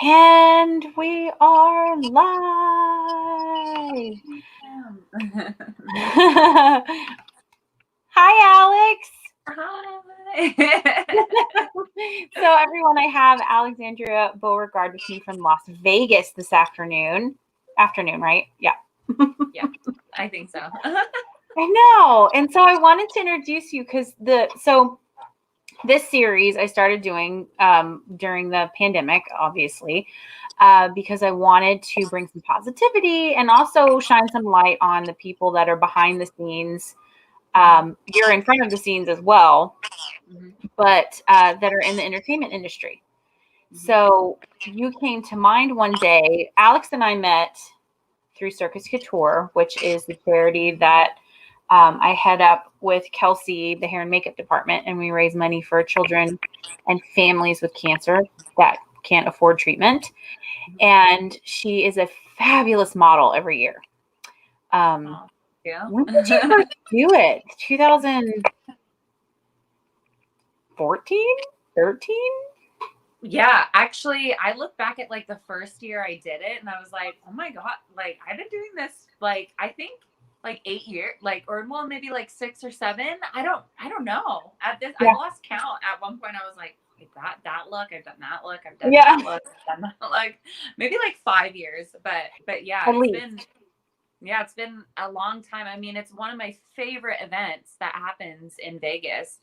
And we are live. Hi, Alex. Hi. So, everyone, I have Alexandria Beauregard with me from Las Vegas this afternoon. Afternoon, right? Yeah. Yeah, I think so. I know. And so I wanted to introduce you because this series I started doing during the pandemic, obviously, because I wanted to bring some positivity and also shine some light on the people that are behind the scenes. You're in front of the scenes as well, but that are in the entertainment industry. So you came to mind one day. Alex and I met through Circus Couture, which is the charity that I head up with Kelsey, the hair and makeup department, and we raise money for children and families with cancer that can't afford treatment. And she is a fabulous model every year. Yeah. When did you first do it? 2014? 13? Yeah, actually, I look back at like the first year I did it and I was like, oh my God, like I've been doing this like I think like 8 years, like or well, maybe like 6 or 7. I don't know. At this Yeah. I lost count. At one point I was like that look, I've done that look, I've done Yeah. that look, I've done that look. Maybe like 5 years. But yeah, At least. it's been a long time. I mean, it's one of my favorite events that happens in Vegas.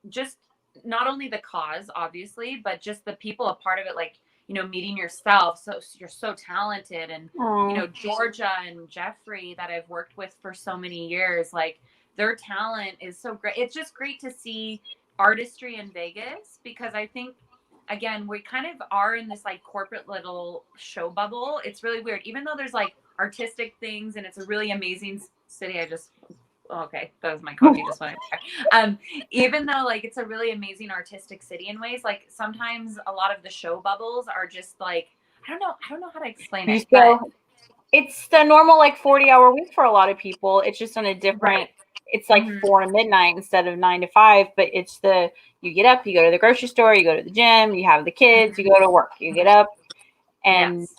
Just not only the cause, obviously, but just the people a part of it, like, meeting yourself. So you're so talented. And, Oh. Georgia and Jeffrey that I've worked with for so many years, like their talent is so great. It's just great to see artistry in Vegas because I think, again, we kind of are in this like corporate little show bubble. It's really weird, even though there's like artistic things and it's a really amazing city. Okay, that was my coffee just went even though like it's a really amazing artistic city in ways, like sometimes a lot of the show bubbles are just like I don't know how to explain it, but It's the normal like 40-hour week for a lot of people. It's just on a different, right. it's like 4 to midnight instead of 9 to 5, but it's you get up, you go to the grocery store, you go to the gym, you have the kids, you go to work, you get up. And Yes.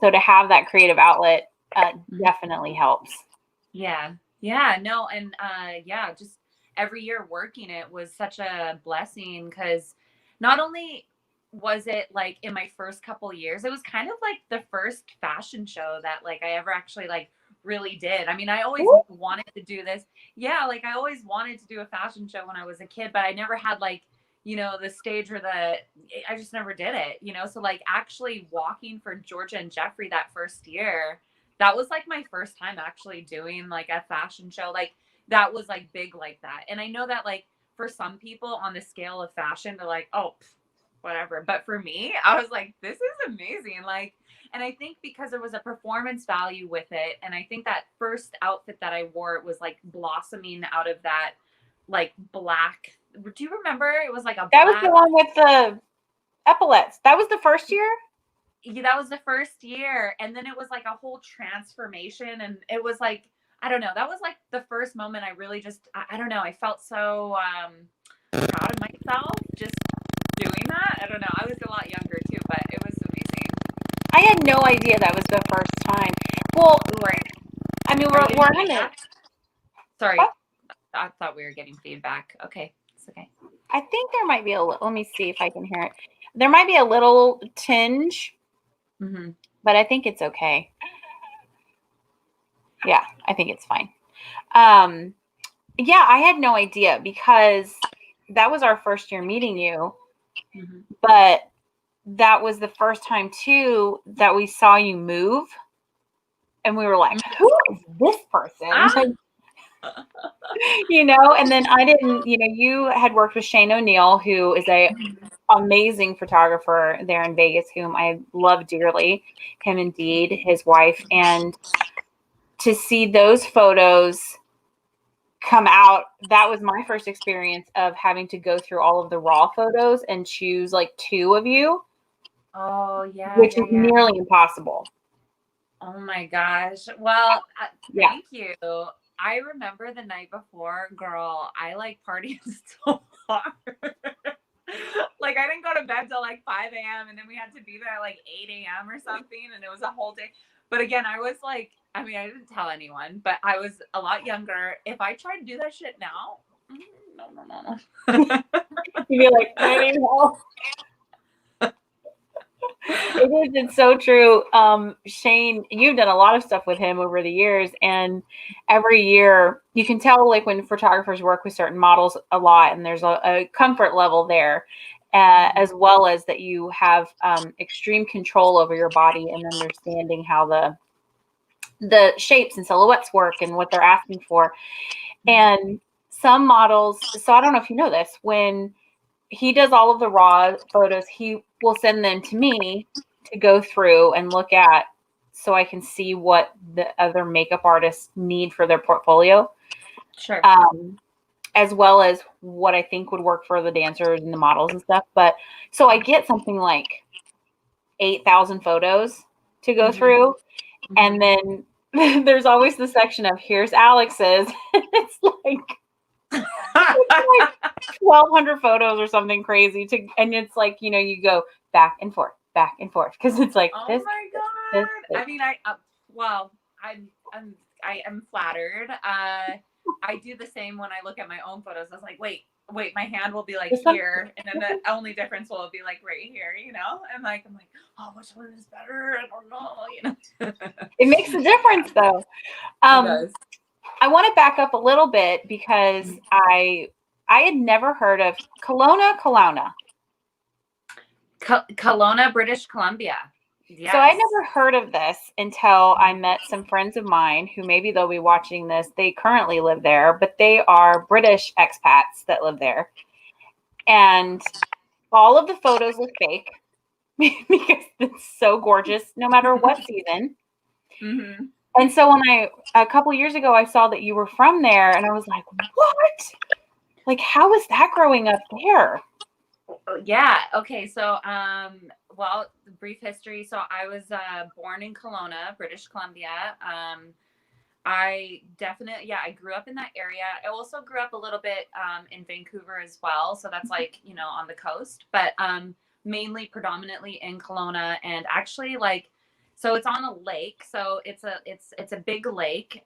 so to have that creative outlet definitely helps. Yeah, no, and yeah, just every year working it was such a blessing because not only was it like in my first couple years, it was kind of like the first fashion show that like I ever actually like really did. I mean, I always Ooh. wanted to do this. Yeah, like I always wanted to do a fashion show when I was a kid, but I never had like, the stage or I just never did it, So like actually walking for Georgia and Jeffrey that first year, that was like my first time actually doing like a fashion show like that was like big like that. And I know that like for some people on the scale of fashion, they're like, oh, whatever. But for me, I was like, this is amazing. Like, and I think because there was a performance value with it, and I think that first outfit that I wore, it was like blossoming out of that like black. Do you remember? It was like a That was the black. one with the epaulets. That was the first year? Yeah, that was the first year, and then it was like a whole transformation, and it was like I don't know, that was like the first moment I really just I don't know, I felt so proud of myself just doing that. I don't know, I was a lot younger too, but it was amazing. I had no idea that was the first time. Well, Right. I mean, Are you we're getting in it. feedback? Sorry, I thought we were getting feedback. Okay, it's okay. I think there might be let me see if I can hear it. There might be a little tinge, but I think it's okay. Yeah, I think it's fine. Yeah, I had no idea because that was our first year meeting you, but that was the first time too that we saw you move, and we were like, "Who is this person?" And then I didn't. You had worked with Shane O'Neill, who is a amazing photographer there in Vegas, whom I love dearly. Him indeed, his wife, and to see those photos come out, that was my first experience of having to go through all of the raw photos and choose like 2 of you. Oh yeah, which yeah, is yeah. nearly impossible. Oh my gosh. Well, Yeah. thank you. I remember the night before, girl, I like partied so hard. Like I didn't go to bed till like 5 a.m. and then we had to be there at like 8 a.m. or something. And it was a whole day. But again, I was like, I mean, I didn't tell anyone, but I was a lot younger. If I try to do that shit now, no. You'd be like, I need help. It is. It's so true. Shane, you've done a lot of stuff with him over the years, and every year you can tell, like when photographers work with certain models a lot, and there's a comfort level there, as well as that you have extreme control over your body and understanding how the shapes and silhouettes work and what they're asking for. And some models, so I don't know if you know this, when he does all of the raw photos, he will send them to me to go through and look at so I can see what the other makeup artists need for their portfolio. Sure. As well as what I think would work for the dancers and the models and stuff. But so I get something like 8,000 photos to go through. And then there's always the section of here's Alex's. It's like 1,200 photos or something crazy and it's like, you go back and forth because it's like, oh my God. I mean, I am flattered. I do the same when I look at my own photos. I was like, wait, my hand will be like here, and then the only difference will be like right here, and I'm like, oh, which one is better? I don't know, It makes a difference though. It does. I want to back up a little bit because I had never heard of Kelowna. Kelowna, British Columbia. Yes. So I never heard of this until I met some friends of mine who maybe they'll be watching this. They currently live there, but they are British expats that live there. And all of the photos look fake because it's so gorgeous no matter what season. Mm-hmm. And so when a couple years ago, I saw that you were from there and I was like, what? Like, how was that growing up there? Yeah. Okay. So, well, brief history. So I was born in Kelowna, British Columbia. I definitely, I grew up in that area. I also grew up a little bit in Vancouver as well. So that's like, on the coast, but mainly predominantly in Kelowna, and actually so it's on a lake. So it's a big lake,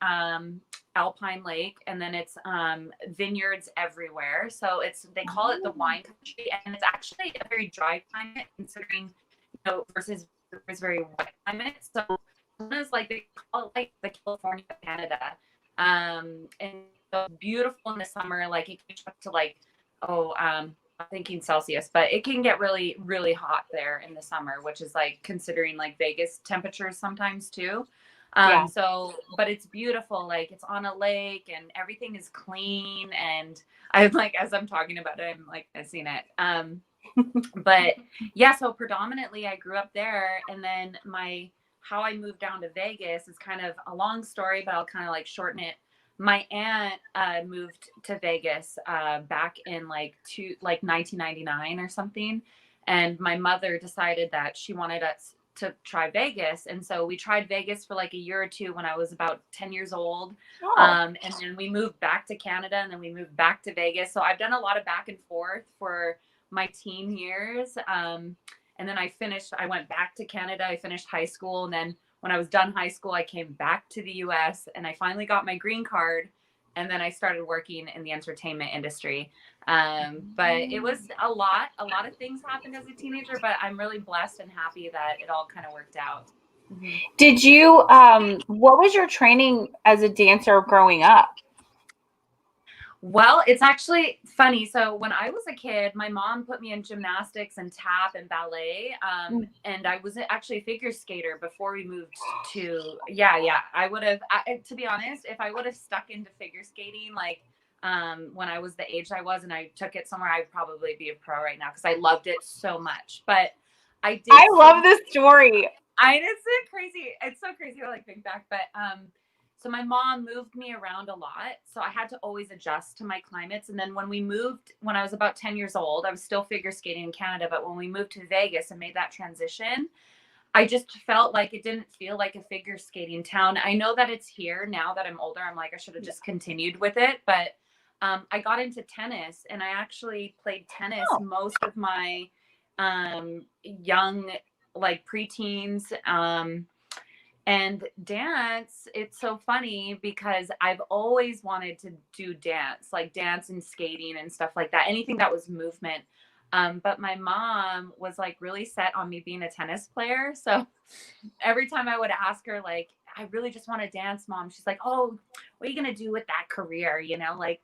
alpine lake, and then it's vineyards everywhere. So they call it the wine country, and it's actually a very dry climate considering, versus very wet climate. So it's like they call it like the California of Canada. And so beautiful in the summer, like it can up to like, I'm thinking Celsius, but it can get really, really hot there in the summer, which is like considering like Vegas temperatures sometimes too. So, but it's beautiful. Like it's on a lake and everything is clean. And I'm like, as I'm talking about it, I'm like missing it. But yeah, so predominantly I grew up there, and then how I moved down to Vegas is kind of a long story, but I'll kind of like shorten it. My aunt moved to Vegas back in like 1999 or something. And my mother decided that she wanted us to try Vegas. And so we tried Vegas for like a year or two when I was about 10 years old. And then we moved back to Canada, and then we moved back to Vegas. So I've done a lot of back and forth for my teen years. And then I went back to Canada. I finished high school. And then when I was done high school, I came back to the US and I finally got my green card. And then I started working in the entertainment industry. But it was a lot of things happened as a teenager, but I'm really blessed and happy that it all kind of worked out. Mm-hmm. Did you, what was your training as a dancer growing up? Well, it's actually funny. So when I was a kid, my mom put me in gymnastics and tap and ballet. And I was actually a figure skater before we moved to, I would have, to be honest, if I would have stuck into figure skating, like when I was the age I was and I took it somewhere, I'd probably be a pro right now because I loved it so much. But I love this story. It's crazy. It's so crazy to like think back, but so my mom moved me around a lot. So I had to always adjust to my climates. And then when I was about 10 years old, I was still figure skating in Canada. But when we moved to Vegas and made that transition, I just felt like it didn't feel like a figure skating town. I know that it's here now that I'm older. I'm like, I should have just continued with it. But I got into tennis, and I actually played tennis Oh. most of my young, like preteens. And dance, it's so funny because I've always wanted to do dance, like dance and skating and stuff like that, anything that was movement. But my mom was like really set on me being a tennis player. So every time I would ask her, like, I really just want to dance, Mom, she's like, oh, what are you going to do with that career? You know, like,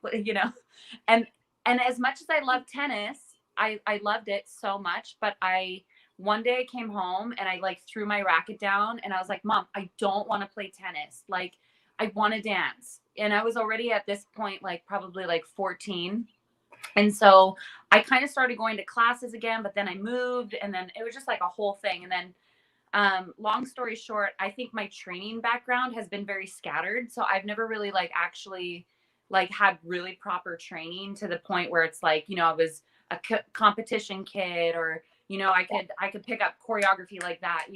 and, and as much as I love tennis, I loved it so much, but one day I came home and I like threw my racket down and I was like, Mom, I don't want to play tennis. Like, I want to dance. And I was already at this point, like probably like 14. And so I kind of started going to classes again, but then I moved, and then it was just like a whole thing. And then long story short, I think my training background has been very scattered. So I've never really like actually like had really proper training to the point where it's like, I was a competition kid, or, I could pick up choreography like that,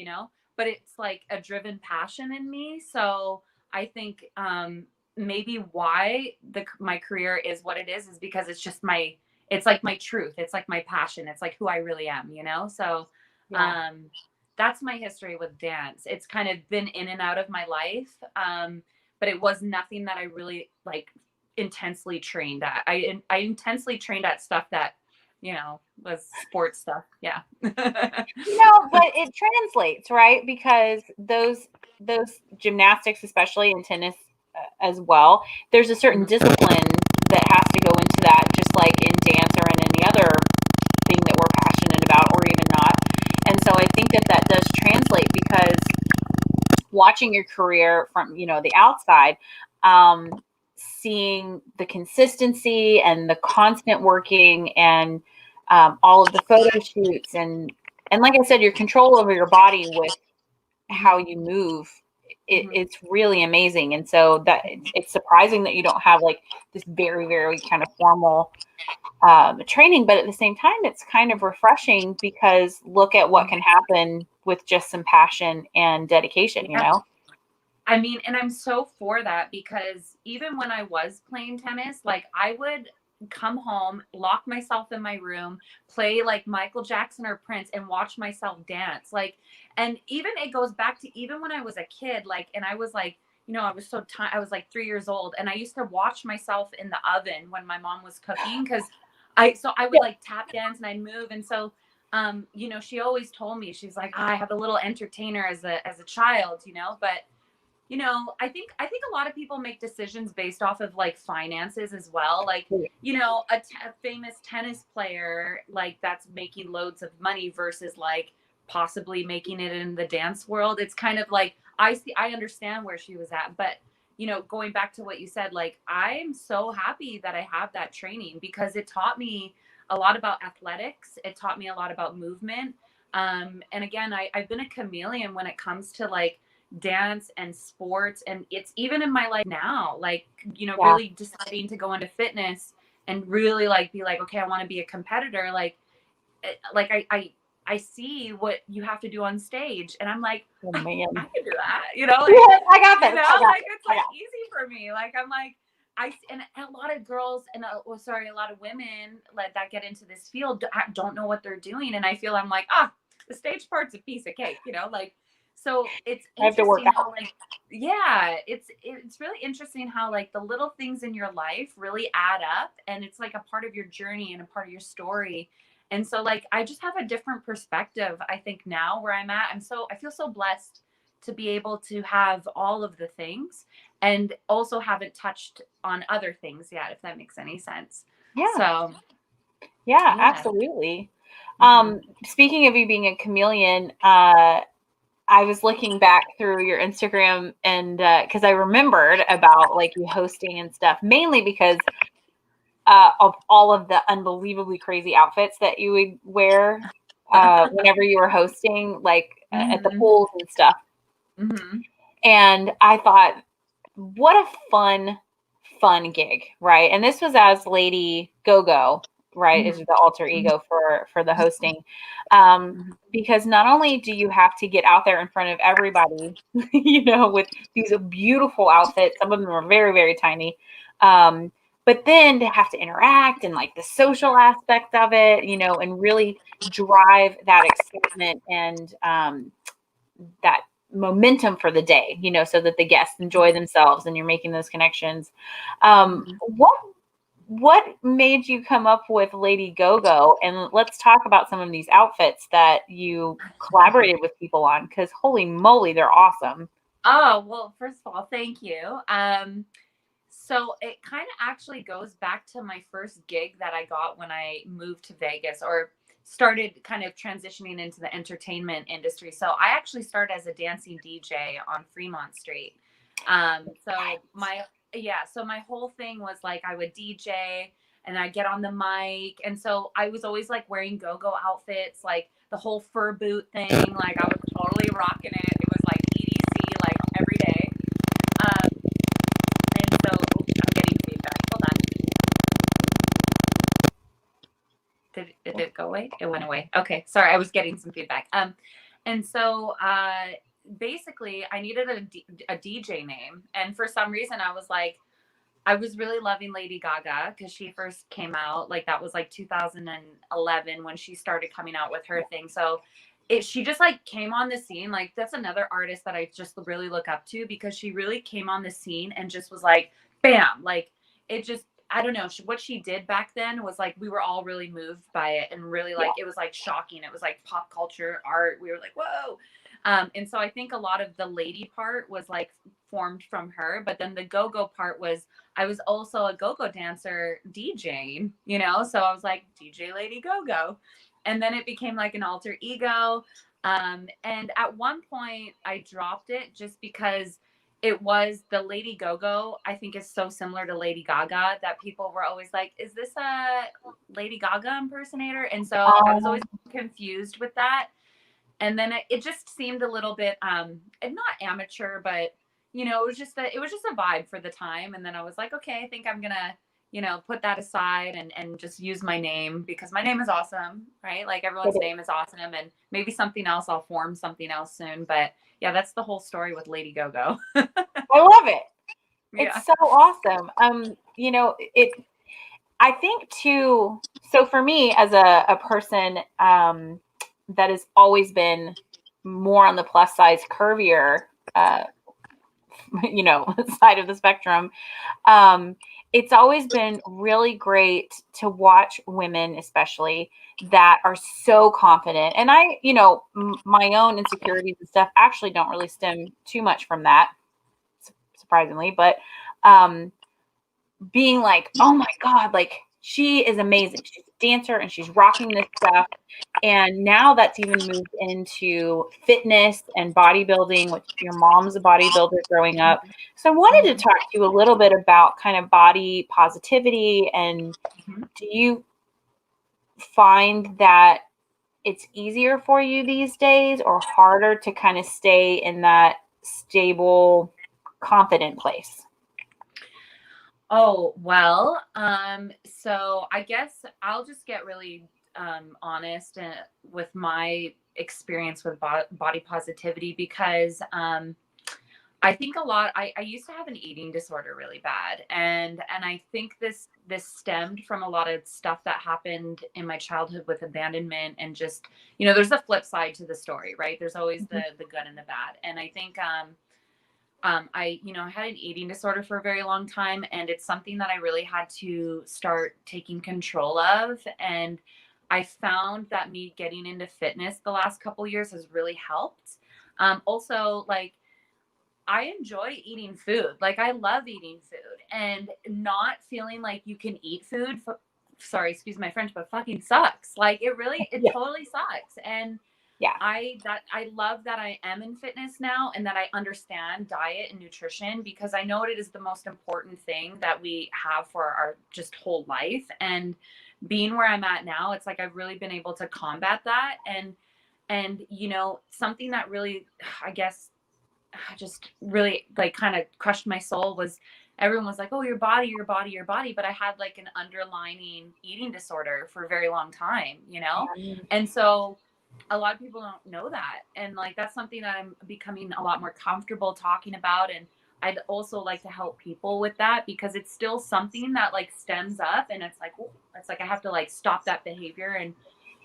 but it's like a driven passion in me. So I think maybe why my career is what it is because it's just it's like my truth. It's like my passion. It's like who I really am, So, Yeah. that's my history with dance. It's kind of been in and out of my life. But it was nothing that I really like intensely trained at. I intensely trained at stuff that, was sports stuff. Yeah. But it translates, right? Because those gymnastics, especially in tennis as well, there's a certain discipline that has to go into that, just like in dance or in any other thing that we're passionate about, or even not. And so I think that does translate, because watching your career from the outside, seeing the consistency and the constant working, and all of the photo shoots, and like I said, your control over your body with how you move, it's really amazing. And so that it's surprising that you don't have like this very, very kind of formal training, but at the same time, it's kind of refreshing, because look at what can happen with just some passion and dedication, I mean, and I'm so for that, because even when I was playing tennis, like I would come home, lock myself in my room, play like Michael Jackson or Prince, and watch myself dance. Like, and even it goes back to even when I was a kid, like, and I was like, I was I was like 3 years old, and I used to watch myself in the oven when my mom was cooking, because I would like tap dance and I'd move. And so, she always told me, she's like, I have a little entertainer as a child, but I think a lot of people make decisions based off of like finances as well. Like, a famous tennis player, like that's making loads of money versus like possibly making it in the dance world. It's kind of like, I understand where she was at, but going back to what you said, like, I'm so happy that I have that training, because it taught me a lot about athletics. It taught me a lot about movement. And again, I've been a chameleon when it comes to like dance and sports, and it's even in my life now, like, really deciding to go into fitness and really like be like, okay, I want to be a competitor. Like I see what you have to do on stage, and I'm like, Oh, man. I can do that, I got this. it's like easy for me. Like, I'm like, and a lot of girls and a lot of women that get into this field don't know what they're doing, and I feel I'm like, the stage part's a piece of cake, like. So it's interesting how like, yeah, it's really interesting how like the little things in your life really add up, and it's like a part of your journey and a part of your story. And so like I just have a different perspective, I think, now where I'm at. I feel so blessed to be able to have all of the things, and also haven't touched on other things yet, if that makes any sense. Yeah. So yeah, absolutely. Speaking of you being a chameleon, I was looking back through your Instagram, and because I remembered about like you hosting and stuff, mainly because of all of the unbelievably crazy outfits that you would wear whenever you were hosting, like at the pools and stuff. And I thought, what a fun gig, right? And this was as Lady Go-Go, right? Is the alter ego for the hosting. Because not only do you have to get out there in front of everybody, with these beautiful outfits, some of them are very, very tiny, but then to have to interact and like the social aspect of it, and really drive that excitement and that momentum for the day, so that the guests enjoy themselves and you're making those connections. What made you come up with Lady Go-Go? And let's talk about some of these outfits that you collaborated with people on, because holy moly, they're awesome. Oh, well, first of all, thank you. So it kind of actually goes back to my first gig that I got when I moved to Vegas, or started kind of transitioning into the entertainment industry. So I actually started as a dancing DJ on Fremont Street. So my whole thing was like I would DJ and I'd get on the mic. And so I was always like wearing go-go outfits, like the whole fur boot thing. Like I was totally rocking it. It was like EDC like every day. And so I'm getting feedback. Hold on. Did it go away? It went away. Okay. Sorry. I was getting some feedback. And so basically I needed a DJ name. And for some reason I was like, I was really loving Lady Gaga because she first came out. Like that was like 2011 when she started coming out with her thing. So she just like came on the scene. Like that's another artist that I just really look up to, because she really came on the scene and just was like, bam, like it just, I don't know, what she did back then was like, we were all really moved by it, and really like, it was like shocking. It was like pop culture art. We were like, whoa. And so I think a lot of the lady part was like formed from her, but then the go-go part was, I was also a go-go dancer DJing, so I was like DJ Lady Go-Go. And then it became like an alter ego. And at one point I dropped it just because it was the Lady Go-Go, I think, is so similar to Lady Gaga that people were always like, is this a Lady Gaga impersonator? And so I was always confused with that. And then it just seemed a little bit not amateur, but it was just a vibe for the time. And then I was like, okay, I think I'm gonna put that aside and just use my name, because my name is awesome, right? Like everyone's name is awesome, and maybe something else, I'll form something else soon. But yeah, that's the whole story with Lady Go-Go. I love it. It's so awesome. I think too, so for me as a person that has always been more on the plus size, curvier, side of the spectrum, it's always been really great to watch women, especially, that are so confident. And I, my own insecurities and stuff actually don't really stem too much from that, surprisingly, but being like, oh my God, like she is amazing. She's a dancer and she's rocking this stuff. And now that's even moved into fitness and bodybuilding, which your mom's a bodybuilder growing up. So I wanted to talk to you a little bit about kind of body positivity. And do you find that it's easier for you these days or harder to kind of stay in that stable, confident place? Oh, well, so I guess I'll just get really honest with my experience with body positivity, because I think I used to have an eating disorder really bad. And I think this stemmed from a lot of stuff that happened in my childhood with abandonment, and just, there's a flip side to the story, right? There's always the good and the bad. And I think, I had an eating disorder for a very long time, and it's something that I really had to start taking control of. And I found that me getting into fitness the last couple years has really helped. Also, like, I enjoy eating food. Like, I love eating food, and not feeling like you can eat food. Sorry, excuse my French, but fucking sucks. Like, it totally sucks. And yeah, I love that I am in fitness now, and that I understand diet and nutrition, because I know it is the most important thing that we have for our just whole life. And being where I'm at now, it's like I've really been able to combat that. And something that really, I guess, just really like kind of crushed my soul was, everyone was like, oh, your body, your body, your body. But I had like an underlying eating disorder for a very long time, And so a lot of people don't know that. And like, that's something that I'm becoming a lot more comfortable talking about. And I'd also like to help people with that, because it's still something that like stems up, and it's like, oh, it's like I have to like stop that behavior, and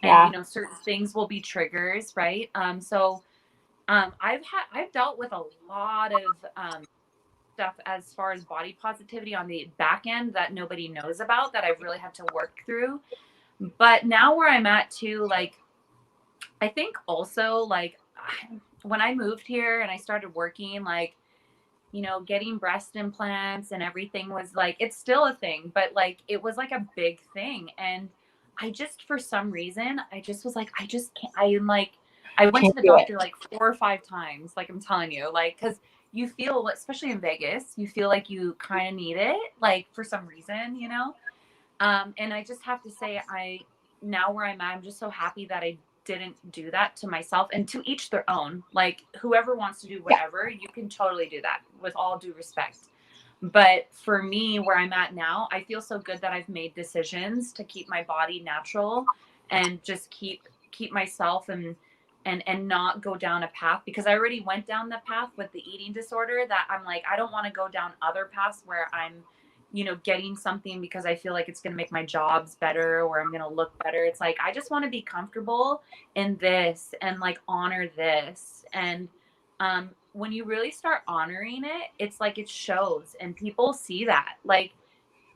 Yeah. you know, certain things will be triggers, right? I've dealt with a lot of stuff as far as body positivity on the back end that nobody knows about, that I've really had to work through. But now where I'm at too, like, I think also like when I moved here and I started working, like, you know, getting breast implants and everything was like, it's still a thing, but like it was like a big thing. And I just, for some reason, I just was like, I just can't. I am like, I went to Can't the do it. doctor like 4 or 5 times, like I'm telling you, like, because you feel, especially in Vegas, you feel like you kind of need it, like for some reason, you know? And I just have to say, now where I'm at, I'm just so happy that I didn't do that to myself, and to each their own. Like whoever wants to do Yeah. whatever, you can totally do that with all due respect. But for me, where I'm at now, I feel so good that I've made decisions to keep my body natural and just keep myself and not go down a path, because I already went down the path with the eating disorder, that I'm like, I don't want to go down other paths where I'm, you know, getting something because I feel like it's going to make my jobs better or I'm going to look better. It's like, I just want to be comfortable in this and like honor this. And when you really start honoring it, it's like it shows, and people see that. Like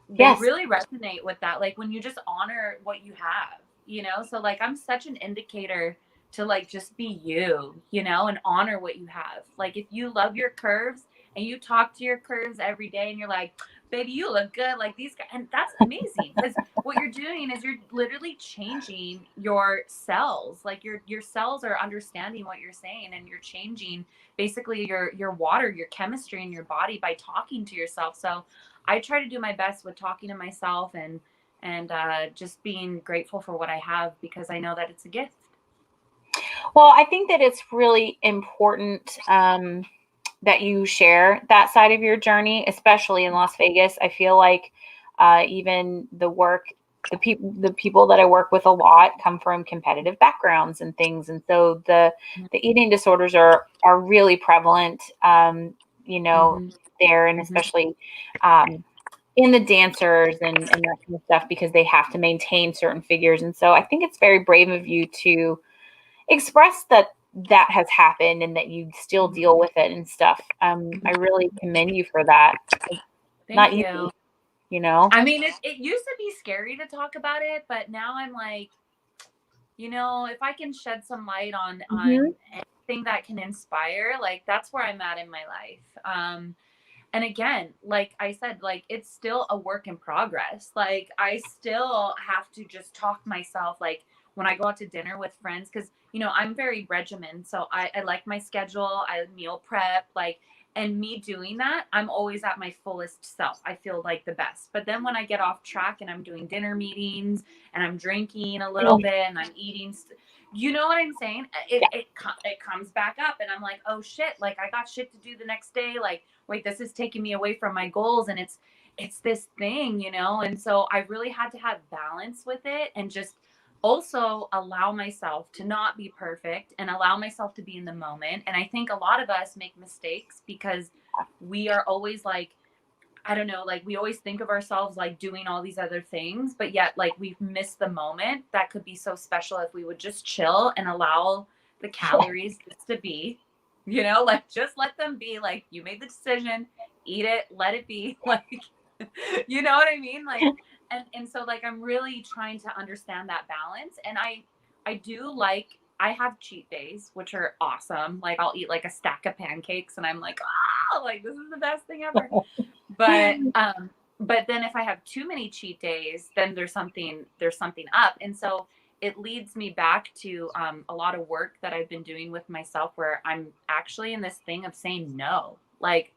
they Yes. really resonate with that. Like when you just honor what you have, you know? So like I'm such an indicator to like just be you, you know, and honor what you have. Like if you love your curves and you talk to your curves every day and you're like, baby, you look good, like these guys, and that's amazing, because what you're doing is you're literally changing your cells. Like your cells are understanding what you're saying, and you're changing basically your water, your chemistry in your body by talking to yourself. So I try to do my best with talking to myself and just being grateful for what I have, because I know that it's a gift. Well, I think that it's really important that you share that side of your journey, especially in Las Vegas. I feel like even the people that I work with a lot come from competitive backgrounds and things, and so the eating disorders are really prevalent. You know, Mm-hmm. there, and Mm-hmm. especially in the dancers and that kind of stuff, because they have to maintain certain figures. And so I think it's very brave of you to express that that has happened and that you still deal with it and stuff. I really commend you for that. It's not Thank easy, you. you know? I mean, it used to be scary to talk about it, but now I'm like, you know, if I can shed some light Hmm. on anything that can inspire, like that's where I'm at in my life. And again, like I said, like it's still a work in progress. Like I still have to just talk myself, like when I go out to dinner with friends, because you know I'm very regimented, so I like my schedule, I meal prep, like, and me doing that, I'm always at my fullest self. I feel like the best. But then when I get off track and I'm doing dinner meetings and I'm drinking a little bit and I'm eating, you know what I'm saying? Yeah. It comes back up, and I'm like, oh shit, like I got shit to do the next day. Like, wait, this is taking me away from my goals, and it's this thing, you know? And so I really had to have balance with it, and just also allow myself to not be perfect and allow myself to be in the moment. And I think a lot of us make mistakes because we are always like, I don't know, like we always think of ourselves like doing all these other things, but yet like we've missed the moment that could be so special if we would just chill and allow the calories just to be, you know, like just let them be. Like you made the decision, eat it, let it be. Like, you know what I mean? Like, and so like I'm really trying to understand that balance. And I do like, I have cheat days, which are awesome. Like I'll eat like a stack of pancakes and I'm like, oh, like this is the best thing ever. But but then if I have too many cheat days, then there's something up. And so it leads me back to a lot of work that I've been doing with myself, where I'm actually in this thing of saying no. Like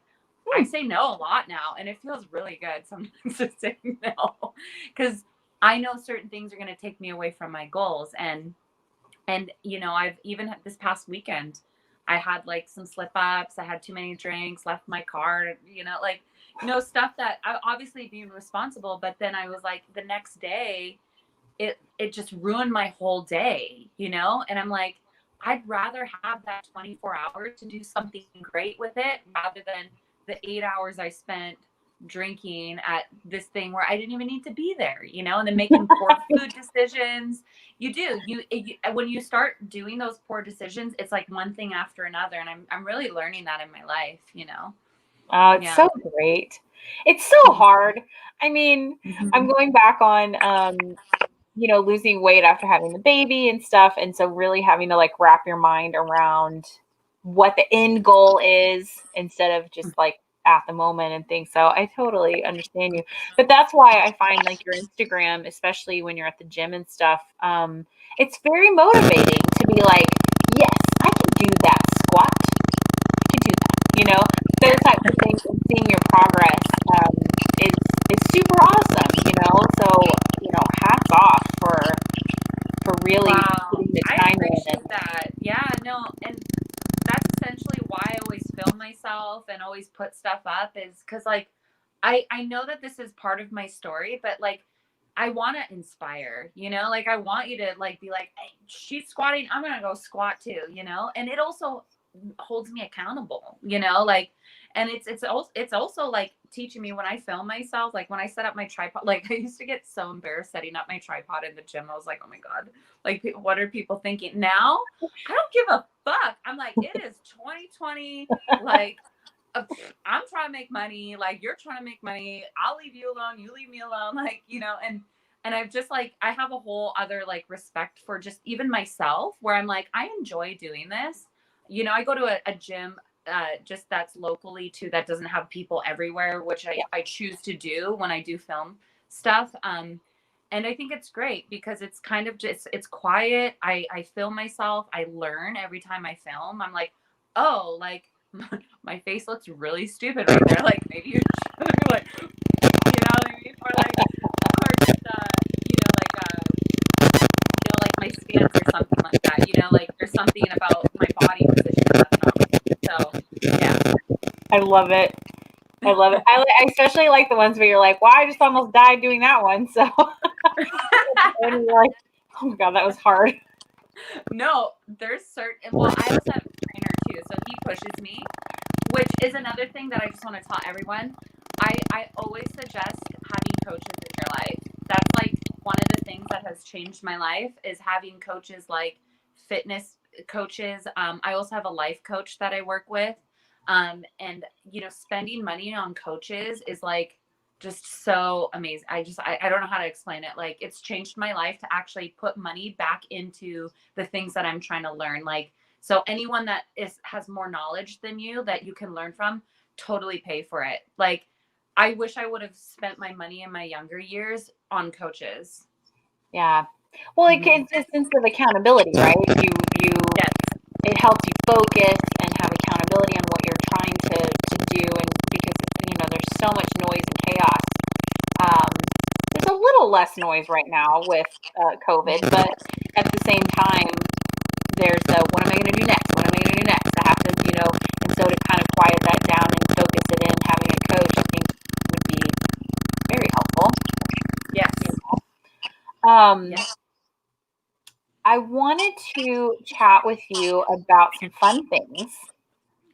I say no a lot now, and it feels really good sometimes to say no, because I know certain things are going to take me away from my goals. And you know, I've even had this past weekend, I had like some slip ups, I had too many drinks, left my car, you know, like, you know, stuff that I obviously being responsible, but then I was like the next day it just ruined my whole day, you know? And I'm like, I'd rather have that 24 hours to do something great with it rather than the 8 hours I spent drinking at this thing where I didn't even need to be there, you know, and then making poor food decisions. When you start doing those poor decisions, it's like one thing after another. And I'm really learning that in my life, you know? Oh, it's Yeah. so great. It's so hard. I mean, I'm Mhm. going back on, losing weight after having the baby and stuff. And so really having to like wrap your mind around what the end goal is instead of just like at the moment and things. So I totally understand you. But that's why I find like your Instagram, especially when you're at the gym and stuff, it's very motivating to be like, yes, I can do that squat. I can do that, those types of things and seeing your progress is super awesome. So, hats off for really Wow. putting the I time in. appreciate that. Yeah, no. And that's essentially why I always film myself and always put stuff up is because like I know that this is part of my story, but like I want to inspire, like I want you to like be like, hey, she's squatting, I'm gonna go squat too, and it also holds me accountable, like, and it's also like teaching me when I film myself, like when I set up my tripod, like I used to get so embarrassed setting up my tripod in the gym. I was like, oh my God, like what are people thinking? Now I don't give a fuck. I'm like, it is 2020, like I'm trying to make money, like you're trying to make money. I'll leave you alone, you leave me alone, like, and I've just like I have a whole other like respect for just even myself where I'm like, I enjoy doing this. I go to a gym just that's locally too, that doesn't have people everywhere, which I choose to do when I do film stuff. And I think it's great because it's kind of just it's quiet. I film myself. I learn every time I film. I'm like, oh, like my face looks really stupid right there. Like maybe you should be like, you know what I mean? Or just like my stance or something like that. Like there's something about my body position that's not right. So yeah. I love it. I love it. I especially like the ones where you're like, wow, I just almost died doing that one. So and you're like, oh my God, that was hard. No, there's certain. Well, I also have a trainer too, so he pushes me, which is another thing that I just want to tell everyone. I always suggest having coaches in your life. That's like one of the things that has changed my life is having coaches like fitness coaches. I also have a life coach that I work with. And spending money on coaches is like just so amazing. I don't know how to explain it. Like it's changed my life to actually put money back into the things that I'm trying to learn. Like, so anyone that has more knowledge than you that you can learn from, totally pay for it. Like, I wish I would have spent my money in my younger years on coaches. Yeah. Well, it's a sense of accountability, right? Yes. It helps you focus and have accountability on what you're trying to do. And because, there's so much noise and chaos. There's a little less noise right now with COVID, but at the same time, there's what am I going to do next? What am I going to do next? I have to, and so to kind of quiet that down and focus it in, having a coach, I think would be very helpful. Yes. Yes. I wanted to chat with you about some fun things.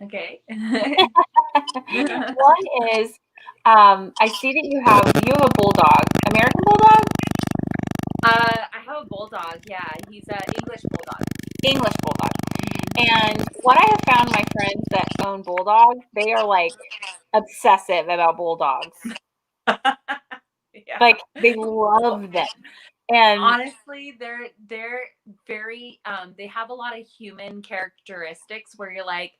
Okay. One is, I see that you have a bulldog, American bulldog? I have a bulldog. Yeah, he's an English bulldog. English bulldog. And what I have found, my friends that own bulldogs, they are like obsessive about bulldogs. Yeah. Like they love them. And honestly, they're very they have a lot of human characteristics where you're like,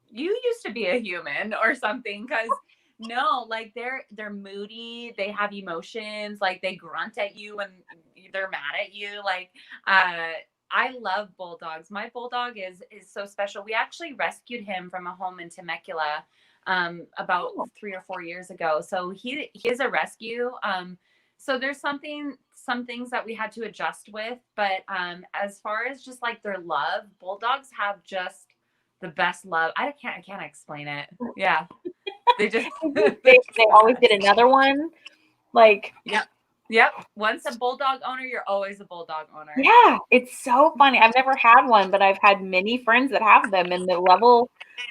you used to be a human or something, because no, like they're moody, they have emotions, like they grunt at you when they're mad at you. Like I love bulldogs. My bulldog is so special. We actually rescued him from a home in Temecula about 3 or 4 years ago. So he is a rescue. So there's some things that we had to adjust with, but as far as just like their love, bulldogs have just the best love. I can't explain it. Yeah. They just they always get another one. Like, yeah. Yep. Once a bulldog owner, you're always a bulldog owner. Yeah, it's so funny. I've never had one, but I've had many friends that have them, and the level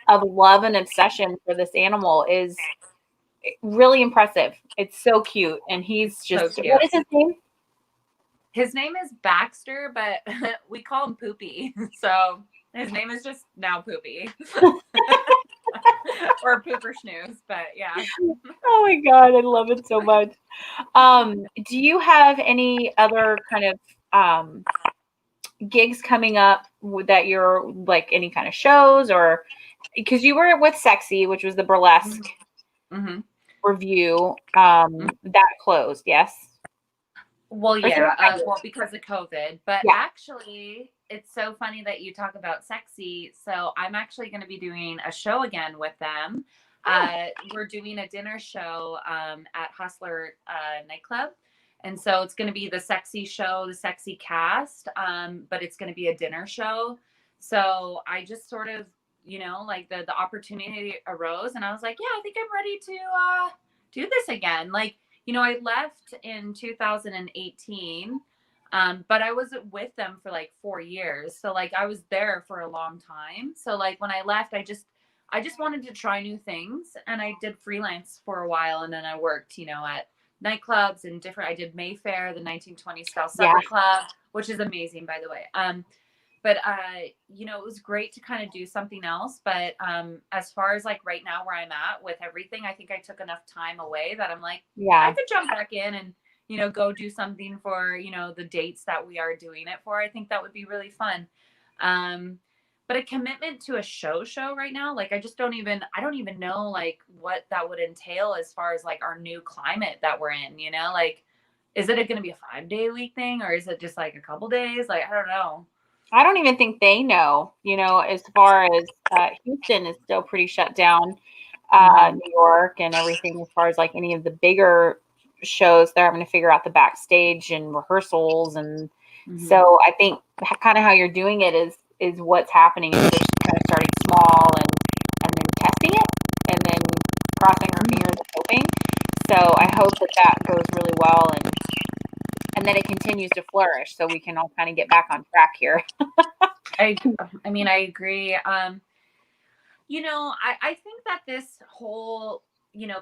of love and obsession for this animal is really impressive. It's so cute, and he's So just, cute. what is his name? His name is Baxter, but we call him Poopy. So his name is just now Poopy. Or Pooper Snooze, but yeah. Oh my God, I love it so much. Do you have any other kind of gigs coming up that you're like any kind of shows, or because you were with Sexy, which was the burlesque Mm-hmm. review, that closed, yes? Well, Or yeah, did it? well, because of COVID. But Yeah. actually, it's so funny that you talk about Sexy. So I'm actually going to be doing a show again with them. We're doing a dinner show at Hustler nightclub. And so it's going to be the Sexy show, the Sexy cast, but it's going to be a dinner show. So I just sort of, like the opportunity arose, and I was like, yeah, I think I'm ready to do this again. Like, I left in 2018, but I was with them for like 4 years. So like I was there for a long time. So like when I left, I just wanted to try new things, and I did freelance for a while, and then I worked, at nightclubs and different. I did Mayfair, the 1920s style supper club, which is amazing, by the way. But it was great to kind of do something else. But as far as like right now where I'm at with everything, I think I took enough time away that I'm like, I could jump back in and, go do something for, the dates that we are doing it for. I think that would be really fun. But a commitment to a show right now, like I don't even know like what that would entail as far as like our new climate that we're in, like, is it going to be a 5-day week thing, or is it just like a couple days? Like, I don't know. I don't even think they know, as far as Houston is still pretty shut down, New York and everything, as far as like any of the bigger shows, they're having to figure out the backstage and rehearsals. And so I think kind of how you're doing it is what's happening, is they're just kind of starting small and then testing it and then crossing our fingers and hoping. So I hope that goes really well, and that it continues to flourish so we can all kind of get back on track here. I mean, I agree. I think that this whole,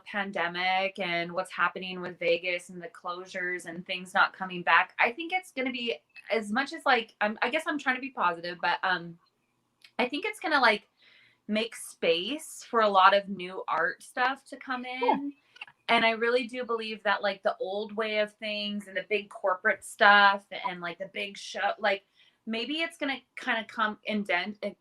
pandemic and what's happening with Vegas and the closures and things not coming back, I think it's going to be, as much as like, I guess I'm trying to be positive, but I think it's going to like make space for a lot of new art stuff to come in. And I really do believe that like the old way of things and the big corporate stuff and like the big show, like maybe it's going to kind of come and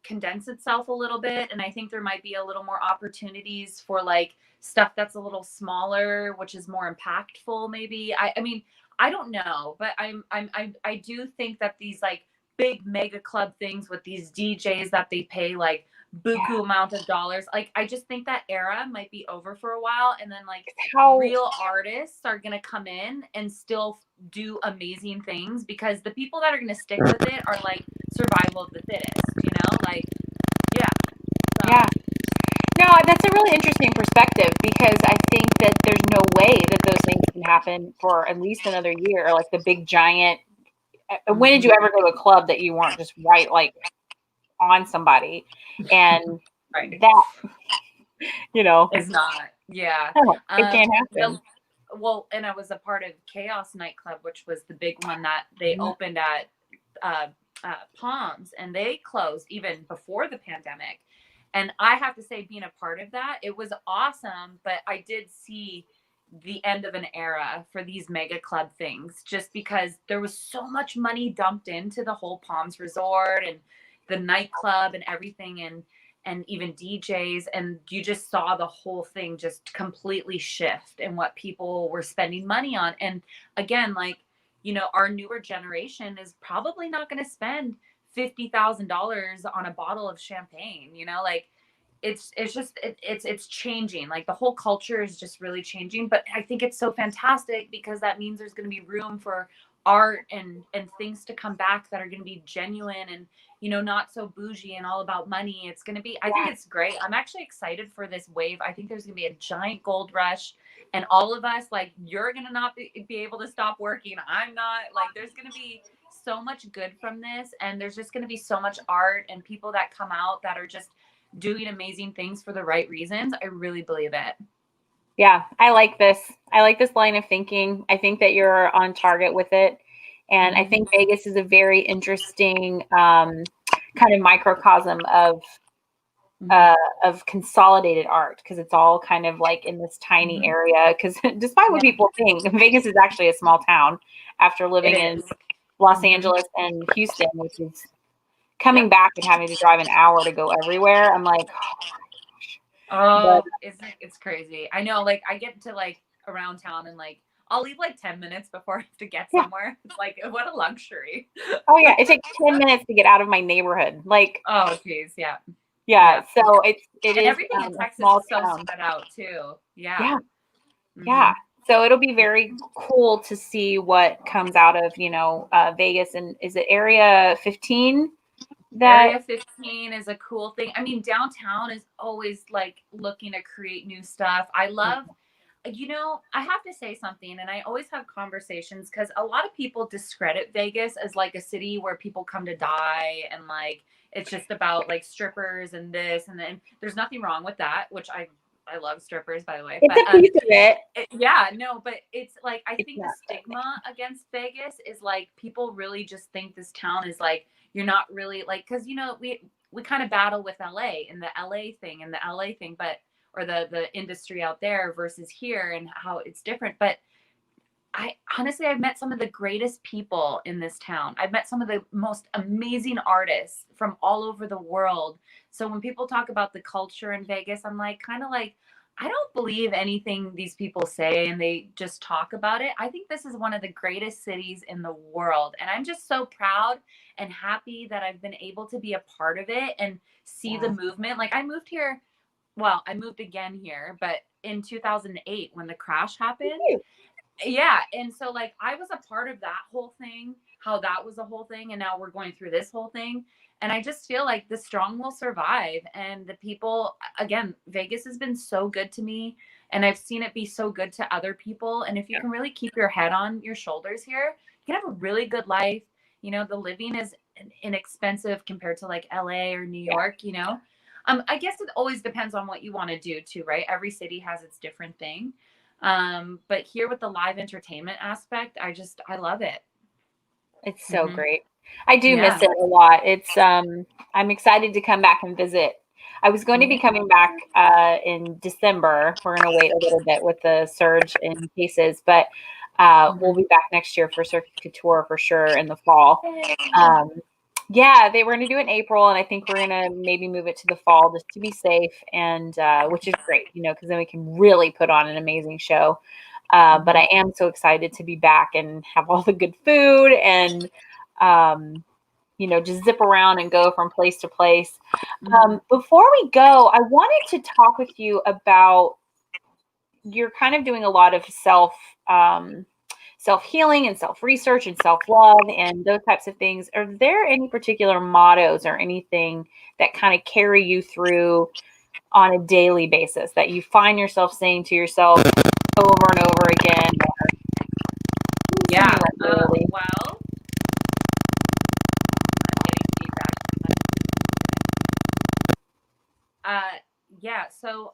condense itself a little bit. And I think there might be a little more opportunities for like stuff that's a little smaller, which is more impactful. Maybe. I mean, I don't know, but I do think that these like big mega club things with these DJs that they pay like buku amount of dollars, like I just think that era might be over for a while, and then like real artists are gonna come in and still do amazing things, because the people that are gonna stick with it are like survival of the fittest, like no, that's a really interesting perspective, because I think that there's no way that those things can happen for at least another year, like the big giant. When did you ever go to a club that you weren't just right like on somebody? And that is not it can't happen. Well, and I was a part of Chaos nightclub, which was the big one that they opened at Palms, and they closed even before the pandemic. And I have to say, being a part of that, it was awesome, but I did see the end of an era for these mega club things, just because there was so much money dumped into the whole Palms Resort and the nightclub and everything, and even DJs, and you just saw the whole thing just completely shift in what people were spending money on. And again, like, our newer generation is probably not going to spend $50,000 on a bottle of champagne, like it's changing. Like the whole culture is just really changing, but I think it's so fantastic, because that means there's going to be room for art and things to come back that are going to be genuine and, you know, not so bougie and all about money. It's going to be, I think it's great. I'm actually excited for this wave. I think there's going to be a giant gold rush, and all of us, like, you're going to not be able to stop working. I'm not. Like, there's going to be so much good from this, and there's just going to be so much art and people that come out that are just doing amazing things for the right reasons. I really believe it. Yeah, I like this. I like this line of thinking. I think that you're on target with it. And I think Vegas is a very interesting kind of microcosm of consolidated art, because it's all kind of like in this tiny area. Because despite what people think, Vegas is actually a small town after living in Los Angeles and Houston, which is coming back and having to drive an hour to go everywhere. I'm like, oh, it's crazy. I know, like, I get to like around town and like I'll leave like 10 minutes before I have to get somewhere. It's like, what a luxury. Oh yeah, it takes 10 minutes to get out of my neighborhood. Like, oh geez, yeah. So it and is everything in Texas is so spread out too. Yeah. So it'll be very cool to see what comes out of, you know, Vegas. And is it Area 15? Area 15 is a cool thing. I mean, downtown is always like looking to create new stuff. I love, you know, I have to say something, and I always have conversations because a lot of people discredit Vegas as like a city where people come to die, and like it's just about like strippers and this, and then there's nothing wrong with that, which I love strippers, by the way. It's a piece of it. Yeah, no, but it's like, I think the stigma against Vegas is like people really just think this town is like, you're not really like, because, you know, we kind of battle with LA and the LA thing, but or the industry out there versus here and how it's different. But I honestly, I've met some of the greatest people in this town. I've met some of the most amazing artists from all over the world. So when people talk about the culture in Vegas, I'm like, kind of like, I don't believe anything these people say and they just talk about it. I think this is one of the greatest cities in the world. And I'm just so proud and happy that I've been able to be a part of it and see the movement. Like, I moved here. Well, I moved again here, but in 2008 when the crash happened. Yeah. And so like I was a part of that whole thing, how that was a whole thing. And now we're going through this whole thing. And I just feel like the strong will survive. And the people, again, Vegas has been so good to me. And I've seen it be so good to other people. And if you can really keep your head on your shoulders here, you can have a really good life. You know, the living is inexpensive compared to like LA or New York, you know. I guess it always depends on what you want to do too, right? Every city has its different thing. But here with the live entertainment aspect, I love it. It's so great. I do miss it a lot. It's I'm excited to come back and visit. I was going to be coming back in December. We're going to wait a little bit with the surge in cases, but we'll be back next year for Circuit Couture for sure in the fall. Yeah, they were going to do it in April, and I think we're going to maybe move it to the fall just to be safe, and which is great, you know, because then we can really put on an amazing show. But I am so excited to be back and have all the good food and, you know, just zip around and go from place to place. Before we go, I wanted to talk with you about, you're kind of doing a lot of self-healing and self-research and self-love and those types of things. Are there any particular mottos or anything that kind of carry you through on a daily basis that you find yourself saying to yourself over and over again? Yeah. Well, I'm getting feedback. Yeah. So,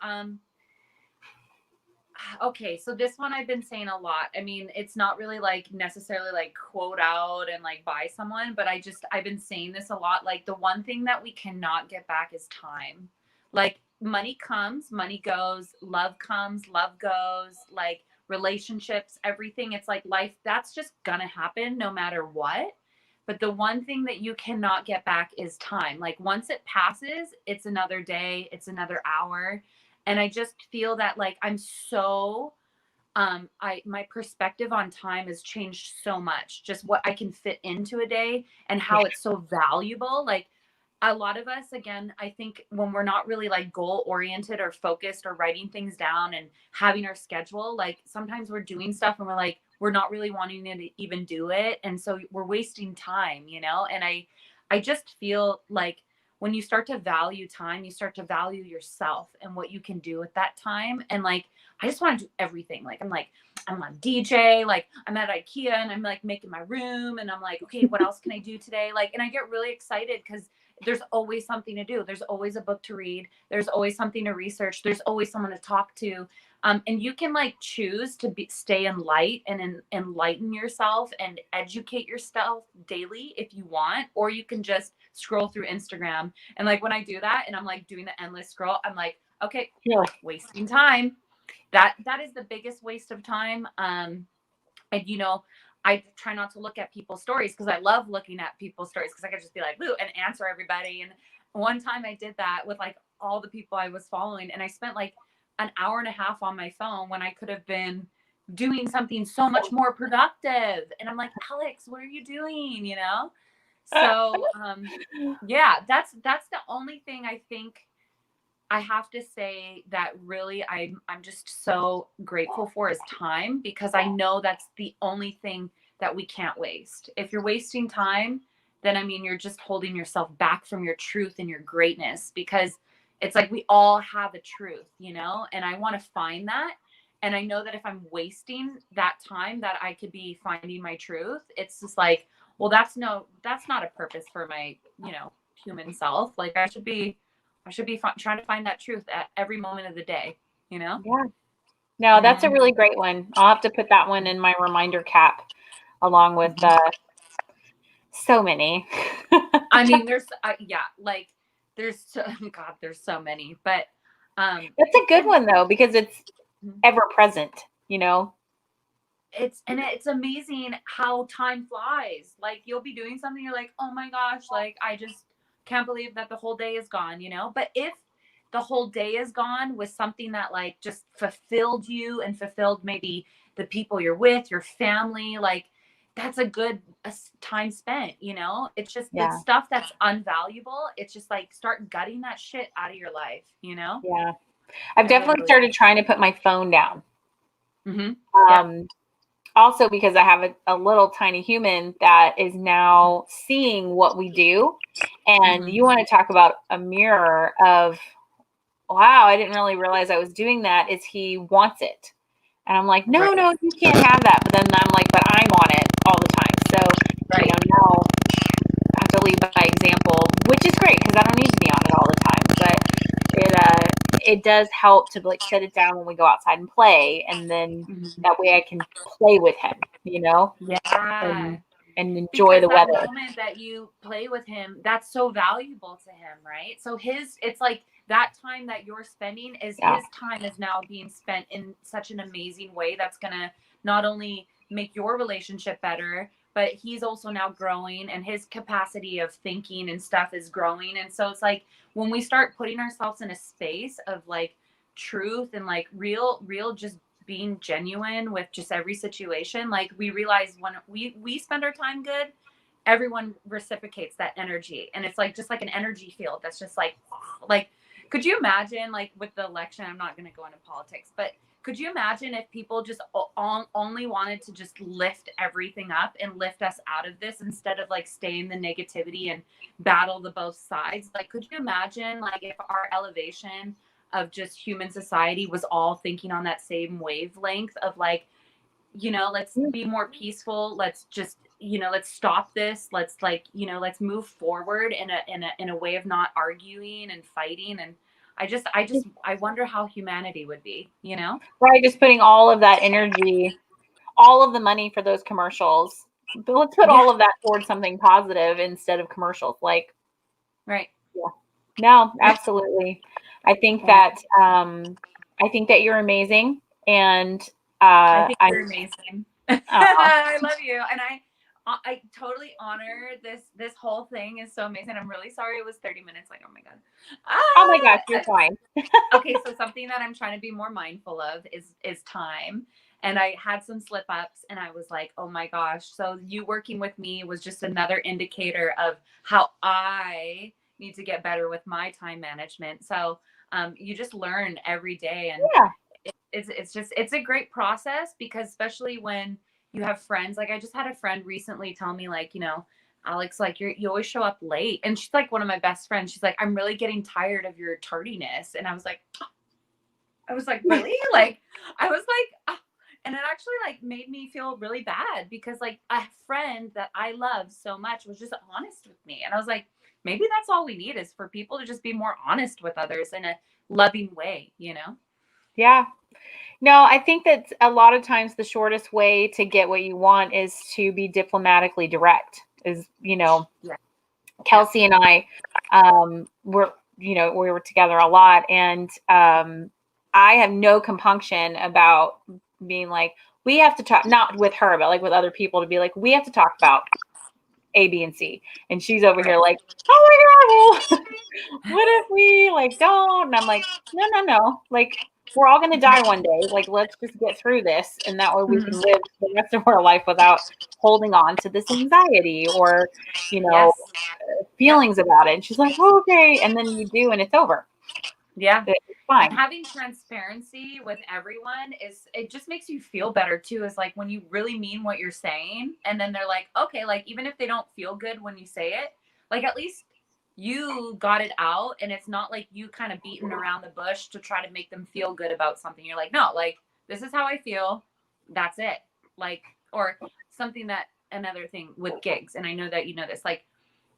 okay. So this one I've been saying a lot. I mean, it's not really like necessarily like quote out and like by someone, but I've been saying this a lot. Like, the one thing that we cannot get back is time. Like, money comes, money goes, love comes, love goes, like relationships, everything. It's like life, that's just gonna happen no matter what. But the one thing that you cannot get back is time. Like, once it passes, it's another day, it's another hour. And I just feel that like I'm so my perspective on time has changed so much. Just what I can fit into a day and how it's so valuable. Like, a lot of us, again, I think when we're not really like goal oriented or focused or writing things down and having our schedule, like sometimes we're doing stuff and we're like, we're not really wanting to even do it. And so we're wasting time, and I just feel like when you start to value time, you start to value yourself and what you can do with that time. And like, I just want to do everything. Like, I'm on DJ, like I'm at IKEA and I'm like making my room and I'm like, okay, what else can I do today? Like, and I get really excited because there's always something to do. There's always a book to read. There's always something to research. There's always someone to talk to. And you can like choose to stay in light and enlighten yourself and educate yourself daily if you want, or you can just scroll through Instagram. And like when I do that and I'm like doing the endless scroll, I'm like, okay, wasting time. That is the biggest waste of time. And I try not to look at people's stories because I love looking at people's stories because I could just be like, woo, and answer everybody. And one time I did that with like all the people I was following, and I spent like an hour and a half on my phone when I could have been doing something so much more productive. And I'm like, Alex, what are you doing? So yeah, that's the only thing I think I have to say that really I'm just so grateful for is time, because I know that's the only thing that we can't waste. If you're wasting time, then I mean, you're just holding yourself back from your truth and your greatness, because it's like we all have a truth, and I want to find that. And I know that if I'm wasting that time that I could be finding my truth, it's just like, well, that's not a purpose for my, human self. Like I should be trying to find that truth at every moment of the day, Yeah. No, that's a really great one. I'll have to put that one in my reminder cap along with so many. I mean, there's there's so many, but that's a good one though, because it's ever present, It's amazing how time flies. Like you'll be doing something, you're like, oh my gosh, like I just can't believe that the whole day is gone, But if the whole day is gone with something that like just fulfilled you and fulfilled maybe the people you're with, your family, like that's a good time spent, It's just the stuff that's unvaluable. It's just like start gutting that shit out of your life, Yeah. I've definitely started trying to put my phone down. Also because I have a little tiny human that is now seeing what we do. And you want to talk about a mirror of, wow, I didn't really realize I was doing that, is he wants it. And I'm like, no, you can't have that. But then I'm like, but I'm on it all the time. So, now I have to lead by example, which is great because I don't need to be on it all the time. But it does help to like set it down when we go outside and play. And then that way I can play with him, Yeah. And enjoy the weather. That moment that you play with him, that's so valuable to him, right? So it's like that time that you're spending his time is now being spent in such an amazing way that's going to not only make your relationship better, but he's also now growing and his capacity of thinking and stuff is growing. And so it's like when we start putting ourselves in a space of like truth and like real just being genuine with just every situation, like we realize when we spend our time good, everyone reciprocates that energy. And it's like just like an energy field that's just like could you imagine, like with the election, I'm not going to go into politics, but could you imagine if people just only wanted to just lift everything up and lift us out of this instead of like stay in the negativity and battle the both sides? Like, could you imagine like if our elevation of just human society was all thinking on that same wavelength of like, let's be more peaceful. Let's just, let's stop this. Let's like, let's move forward in a way of not arguing and fighting. And I wonder how humanity would be, Right. Just putting all of that energy, all of the money for those commercials. But let's put all of that towards something positive instead of commercials. Like, right. Yeah. No, absolutely. I think that you're amazing, and I think you're amazing. I love you, and I totally honor this whole thing is so amazing. I'm really sorry it was 30 minutes. Like, oh my god. Oh my gosh, you're fine. Okay, so something that I'm trying to be more mindful of is time. And I had some slip ups and I was like, oh my gosh. So you working with me was just another indicator of how I need to get better with my time management. So you just learn every day. And it's a great process because especially when you have friends. Like I just had a friend recently tell me like, Alex, like you always show up late. And she's like one of my best friends. She's like, I'm really getting tired of your tardiness. And I was like, really? Like, I was like, oh. And it actually like made me feel really bad because like a friend that I love so much was just honest with me. And I was like, maybe that's all we need is for people to just be more honest with others in a loving way, Yeah. No, I think that a lot of times the shortest way to get what you want is to be diplomatically direct. Yeah. Kelsey and I we were together a lot, and I have no compunction about being like, we have to talk, not with her, but like with other people, to be like, we have to talk about A, B, and C. And she's over here like, oh my God, well, what if we like don't? And I'm like, no. Like, we're all going to die one day. Like, let's just get through this. And that way we can live the rest of our life without holding on to this anxiety or, Yes. feelings about it. And she's like, oh, okay. And then you do, and it's over. Yeah. It's fine. And having transparency with everyone it just makes you feel better too. Is like when you really mean what you're saying, and then they're like, okay, like even if they don't feel good when you say it, like at least you got it out, and it's not like you kind of beating around the bush to try to make them feel good about something. You're like, no, like this is how I feel. That's it. Like, or something that another thing with gigs, and I know that you know this, like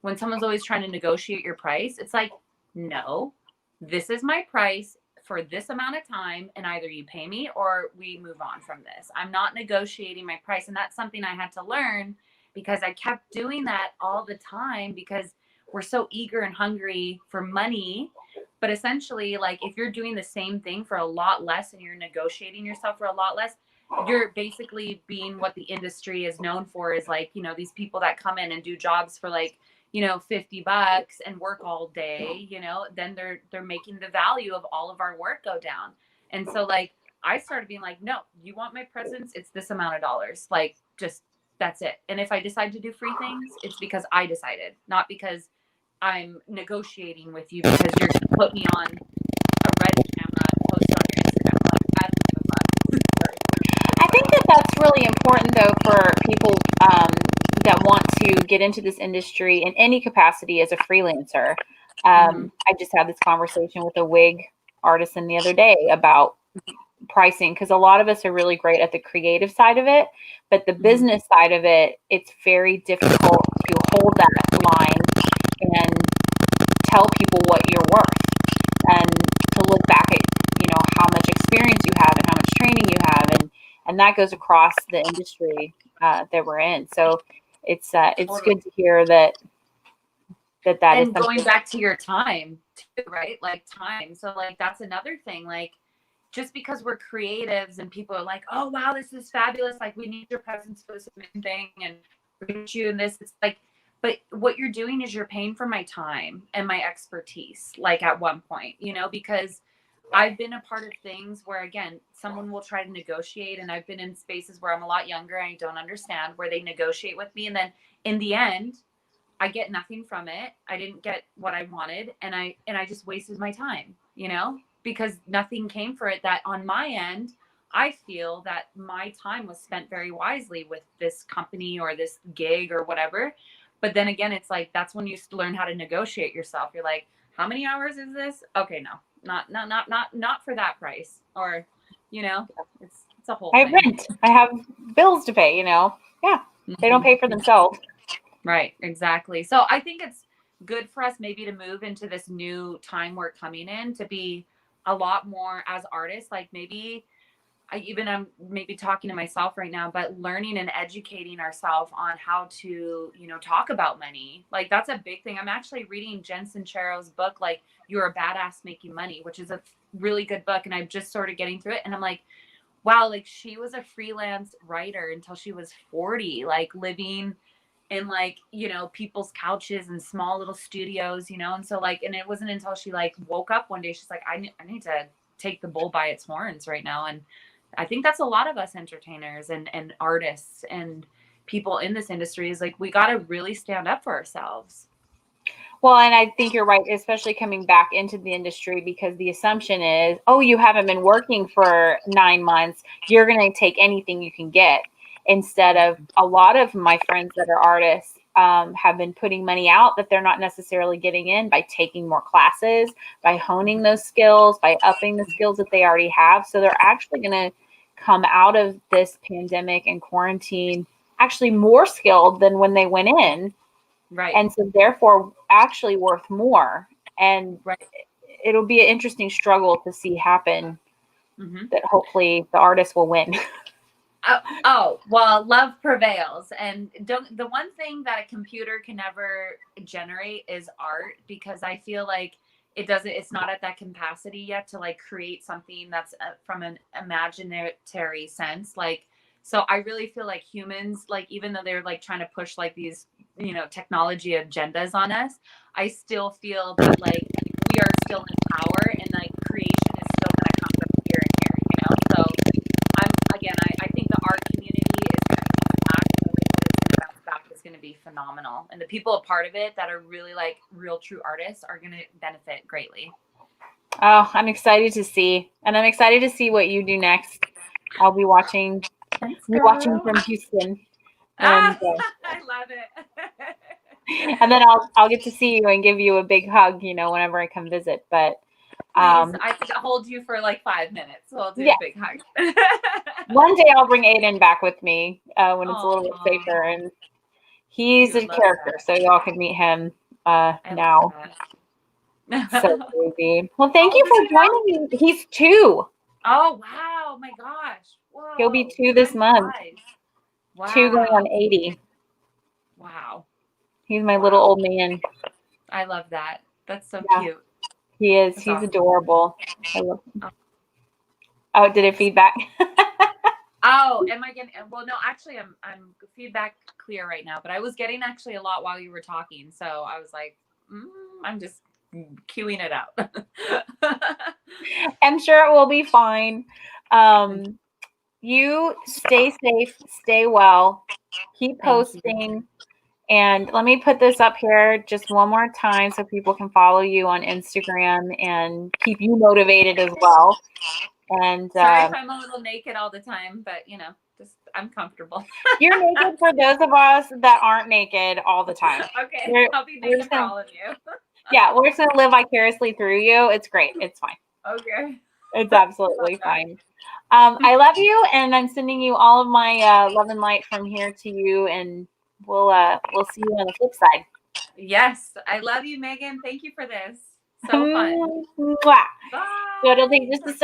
when someone's always trying to negotiate your price, it's like, no, this is my price for this amount of time, and either you pay me or we move on from this. I'm not negotiating my price. And that's something I had to learn because I kept doing that all the time because we're so eager and hungry for money. But essentially, like if you're doing the same thing for a lot less and you're negotiating yourself for a lot less, you're basically being what the industry is known for, is like, these people that come in and do jobs for like, $50 and work all day, then they're making the value of all of our work go down. And so like I started being like, no, you want my presence, it's this amount of dollars. Like just that's it. And if I decide to do free things, it's because I decided, not because I'm negotiating with you because you're gonna put me on a red camera and post it on your Instagram. Like I don't give a fuck. I think that that's really important though for people that want to get into this industry in any capacity as a freelancer. I just had this conversation with a wig artisan the other day about pricing, because a lot of us are really great at the creative side of it, but the business side of it, it's very difficult to hold that line and tell people what you're worth, and to look back at how much experience you have and how much training you have, and that goes across the industry that we're in. So it's good to hear that and is going back to your time too, right? Like time. So like that's another thing. Like just because we're creatives and people are like, oh wow, this is fabulous, like we need your presence for this thing and we're gonna you in this, it's like, but what you're doing is you're paying for my time and my expertise, like at one point, because I've been a part of things where, again, someone will try to negotiate, and I've been in spaces where I'm a lot younger and I don't understand, where they negotiate with me. And then in the end, I get nothing from it. I didn't get what I wanted. And I just wasted my time, because nothing came for it. That on my end, I feel that my time was spent very wisely with this company or this gig or whatever. But then again, it's like, that's when you learn how to negotiate yourself. You're like, how many hours is this? Okay, no. Not for that price, or it's a whole I thing. rent, I have bills to pay, they don't pay for themselves. Right, exactly. So I think it's good for us maybe to move into this new time we're coming in, to be a lot more as artists, like maybe I'm maybe talking to myself right now, but learning and educating ourselves on how to, talk about money. Like that's a big thing. I'm actually reading Jen Sincero's book, like You're a Badass Making Money, which is a really good book. And I'm just sort of getting through it. And I'm like, wow, like she was a freelance writer until she was 40, like living in like, people's couches and small little studios, and so like, and it wasn't until she like woke up one day, she's like, I need to take the bull by its horns right now. And I think that's a lot of us entertainers and artists and people in this industry, is like, we got to really stand up for ourselves. Well, and I think you're right, especially coming back into the industry, because the assumption is, oh, you haven't been working for 9 months, you're going to take anything you can get. instead of a lot of my friends that are artists have been putting money out that they're not necessarily getting in by taking more classes, by honing those skills, by upping the skills that they already have. So they're actually going to come out of this pandemic and quarantine actually more skilled than when they went in. Right. And so therefore actually worth more. And Right. it'll be an interesting struggle to see happen, that hopefully the artist will win. Well, love prevails. And the one thing that a computer can never generate is art, because I feel like it's not at that capacity yet to like create something that's from an imaginary sense. Like, so I really feel like humans, like, even though they're like trying to push like these, technology agendas on us, I still feel that like we are still in power, and like creation is still going to come from here and here, So I think the art community is going to come back. The way that it's going to bounce back is going to be phenomenal. And the people a part of it that are really like real true artists are going to benefit greatly. Oh, I'm excited to see. And I'm excited to see what you do next. I'll be watching. Watching from Houston. And, I love it. And then I'll get to see you and give you a big hug, whenever I come visit. But please, I could hold you for like 5 minutes. So I'll do a big hug. One day I'll bring Aiden back with me when it's a little bit safer, and he's a character, so y'all can meet him now. So crazy. Well, thank you for joining me. He's 2. Oh wow! My gosh! Whoa. He'll be 2 this month. Wow. 2 going on 80. Wow. He's my little old man. I love that. That's so cute. He is. He's adorable. I love him. Oh, did it feedback? Oh, am I getting? Well, no, actually, I'm feedback clear right now. But I was getting actually a lot while you were talking, so I was like, I'm just queuing it out. I'm sure it will be fine. You stay safe, stay well, keep posting. And let me put this up here just one more time so people can follow you on Instagram and keep you motivated as well. And sorry if I'm a little naked all the time, but just I'm comfortable. You're naked for those of us that aren't naked all the time. Okay, I'll be naked for all of you. Yeah, we're just gonna live vicariously through you. It's great. It's fine. Okay. It's absolutely fine. I love you, and I'm sending you all of my love and light from here to you, and we'll see you on the flip side. Yes, I love you, Megan. Thank you for this. So fun. Bye. So it'll take just a second.